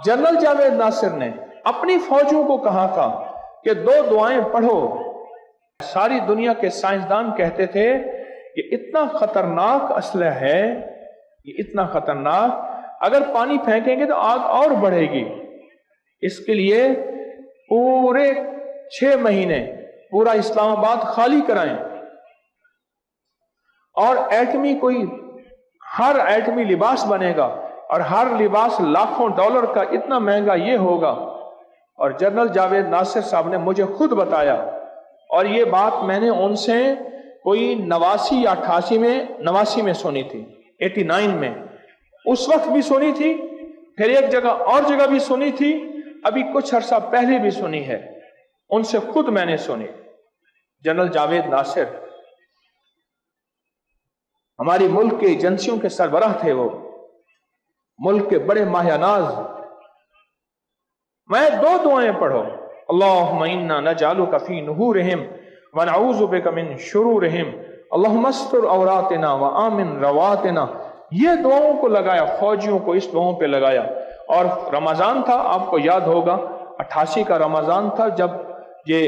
General Javed Nasir ने अपनी फौजियों को कहा था कि 2 दुआएं पढ़ो। सारी दुनिया के साइंसदान कहते थे कि इतना खतरनाक असलहा है, ये इतना खतरनाक, अगर पानी फेंकेंगे तो आग और बढ़ेगी। इसके लिए पूरे 6 महीने पूरा इस्लामाबाद खाली कराएं और हर एटमी लिबास बनेगा और हर लिबास लाखों डॉलर का, इतना महंगा ये होगा। और जनरल जावेद नासिर साहब ने मुझे खुद बताया, और ये बात मैंने उनसे कोई 89 या 88 में सुनी थी, 89 में उस वक्त भी सुनी थी, फिर एक जगह भी सुनी थी, अभी कुछ अरसा पहले भी सुनी है, उनसे खुद मैंने सुनी। जनरल जावेद नासिर हमारी मुल्क के एजेंसियों के सरबराह थे, वो मुल्क के बड़े माहियानाज। मैं 2 दुआएं पढ़ो, अल्लाहुम्मा इन्ना नजअलुका फी नुहुरिहिम व नऊज़ु बिका मिन शुरूरिहिम, अल्लाहुम्मा अस्तर औरातिना व आमिन रवातिना। ये दुआओं को लगाया, फौजियों को इस दुआओं पे लगाया। और रमजान था, आपको याद होगा 88 का रमजान था, जब ये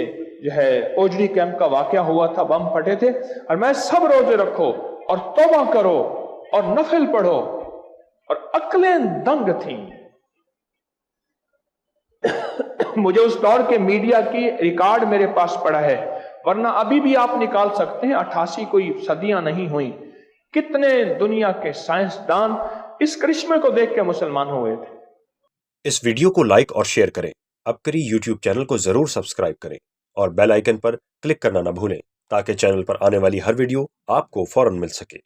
जो है ओजरी कैंप का वाकया हुआ था, बम फटे थे। और मैं सब रोजे रखो और तौबा करो और नफिल पढ़ो, और अक्लें दंग थी। मुझे उस दौर के मीडिया की रिकॉर्ड मेरे पास पड़ा है, वरना अभी भी आप निकाल सकते हैं, 88 कोई सदियां नहीं हुई। कितने दुनिया के साइंसदान इस करिश्मे को देख के मुसलमान हुए थे। इस वीडियो को लाइक और शेयर करें। अबकरी यूट्यूब चैनल को जरूर सब्सक्राइब करें और बेल आइकन पर क्लिक करना न भूलें, ताकि चैनल पर आने वाली हर वीडियो आपको फौरन मिल सके।